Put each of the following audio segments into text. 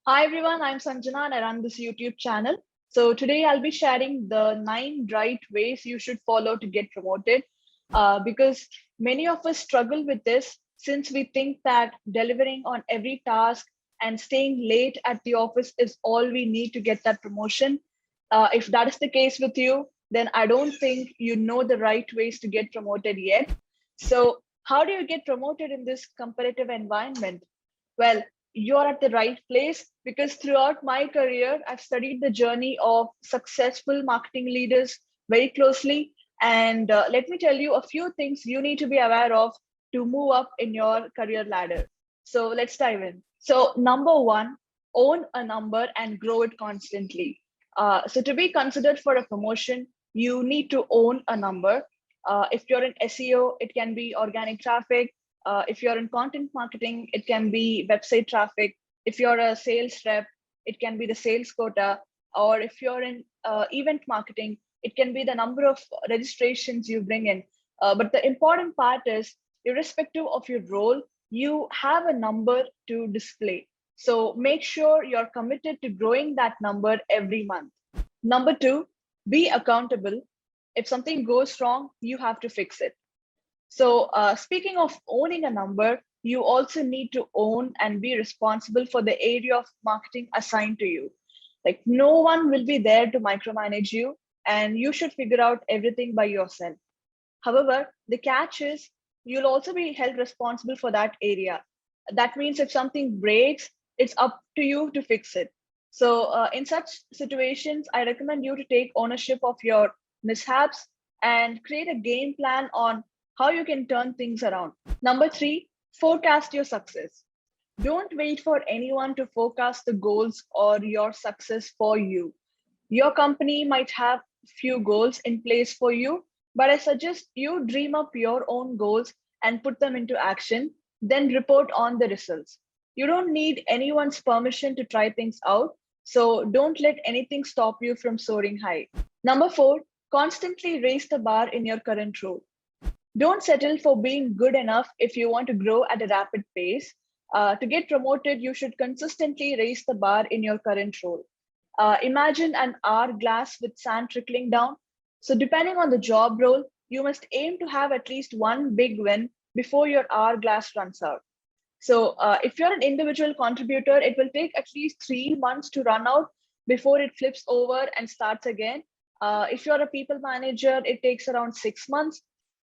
Hi everyone, I'm Sanjana and I run this YouTube channel. So today I'll be sharing the 9 right ways you should follow to get promoted because many of us struggle with this since we think that delivering on every task and staying late at the office is all we need to get that promotion. If that is the case with you, then I don't think you know the right ways to get promoted yet. So how do you get promoted in this competitive environment? Well, you're at the right place because throughout my career, I've studied the journey of successful marketing leaders very closely. And let me tell you a few things you need to be aware of to move up in your career ladder. So let's dive in. So, number one, own a number and grow it constantly. So, to be considered for a promotion, you need to own a number. If you're in SEO, it can be organic traffic. If you're in content marketing, it can be website traffic. If you're a sales rep, it can be the sales quota. Or if you're in event marketing, it can be the number of registrations you bring in. But the important part is, irrespective of your role, you have a number to display. So make sure you're committed to growing that number every month. Number two, be accountable. If something goes wrong, you have to fix it. So, speaking of owning a number, you also need to own and be responsible for the area of marketing assigned to you. Like, no one will be there to micromanage you, and you should figure out everything by yourself. However, the catch is you'll also be held responsible for that area. That means if something breaks, it's up to you to fix it. So, in such situations, I recommend you to take ownership of your mishaps and create a game plan on how you can turn things around. Number three, forecast your success. Don't wait for anyone to forecast the goals or your success for you. Your company might have few goals in place for you, but I suggest you dream up your own goals and put them into action, then report on the results. You don't need anyone's permission to try things out, so don't let anything stop you from soaring high. Number four, constantly raise the bar in your current role. Don't settle for being good enough if you want to grow at a rapid pace. To get promoted, you should consistently raise the bar in your current role. Imagine an hourglass with sand trickling down. So, depending on the job role, you must aim to have at least one big win before your hourglass runs out. So, if you're an individual contributor, it will take at least 3 months to run out before it flips over and starts again. If you're a people manager, it takes around 6 months.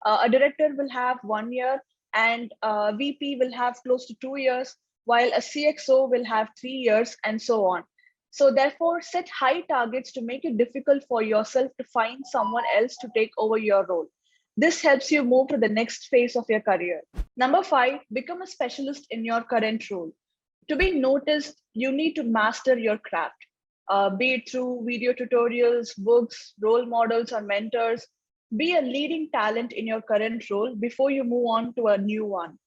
A director will have 1 year, and a VP will have close to 2 years, while a CXO will have 3 years, and so on. So, therefore, set high targets to make it difficult for yourself to find someone else to take over your role. This helps you move to the next phase of your career. Number five, become a specialist in your current role. To be noticed, you need to master your craft, be it through video tutorials, books, role models, or mentors. Be a leading talent in your current role before you move on to a new one.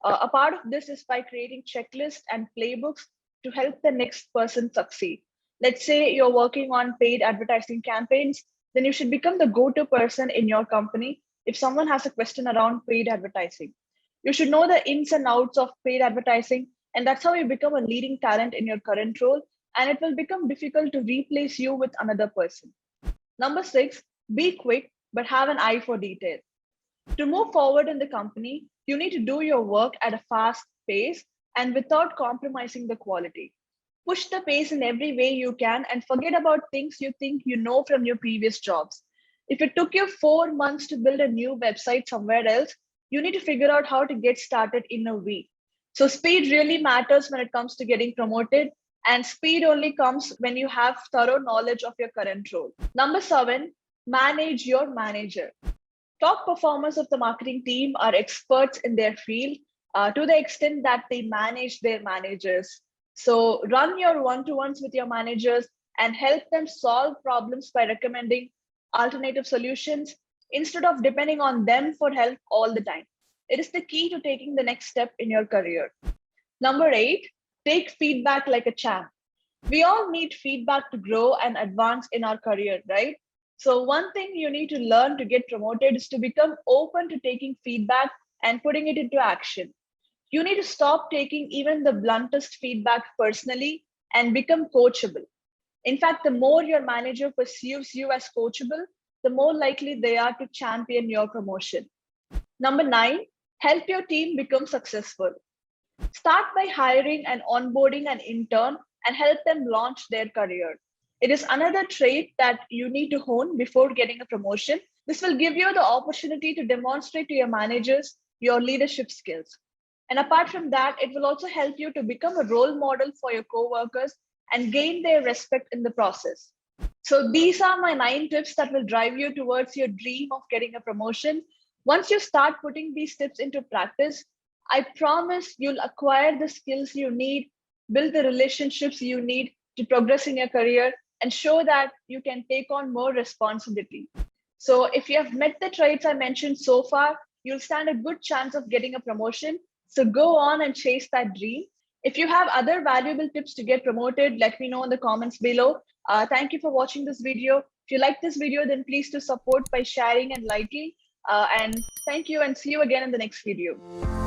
A part of this is by creating checklists and playbooks to help the next person succeed. Let's say you're working on paid advertising campaigns, then you should become the go to person in your company if someone has a question around paid advertising. You should know the ins and outs of paid advertising, and that's how you become a leading talent in your current role, and it will become difficult to replace you with another person. Number six, be quick but have an eye for detail. To move forward in the company, you need to do your work at a fast pace and without compromising the quality. Push the pace in every way you can and forget about things you think you know from your previous jobs. If it took you 4 months to build a new website somewhere else, you need to figure out how to get started in a week. So, speed really matters when it comes to getting promoted, and speed only comes when you have thorough knowledge of your current role. Number seven, manage your manager. Top performers of the marketing team are experts in their field to the extent that they manage their managers. So run your one-to-ones with your managers and help them solve problems by recommending alternative solutions instead of depending on them for help all the time. It is the key to taking the next step in your career. Number eight, take feedback like a champ. We all need feedback to grow and advance in our career, right? So, one thing you need to learn to get promoted is to become open to taking feedback and putting it into action. You need to stop taking even the bluntest feedback personally and become coachable. In fact, the more your manager perceives you as coachable, the more likely they are to champion your promotion. Number 9, help your team become successful. Start by hiring and onboarding an intern and help them launch their career. It is another trait that you need to hone before getting a promotion. This will give you the opportunity to demonstrate to your managers your leadership skills. And apart from that, it will also help you to become a role model for your coworkers and gain their respect in the process. So these are my 9 tips that will drive you towards your dream of getting a promotion. Once you start putting these tips into practice, I promise you'll acquire the skills you need, build the relationships you need to progress in your career, and show that you can take on more responsibility. So if you have met the traits I mentioned so far, you'll stand a good chance of getting a promotion. So go on and chase that dream. If you have other valuable tips to get promoted, let me know in the comments below. Thank you for watching this video. If you like this video, then please do support by sharing and liking. And thank you, and see you again in the next video.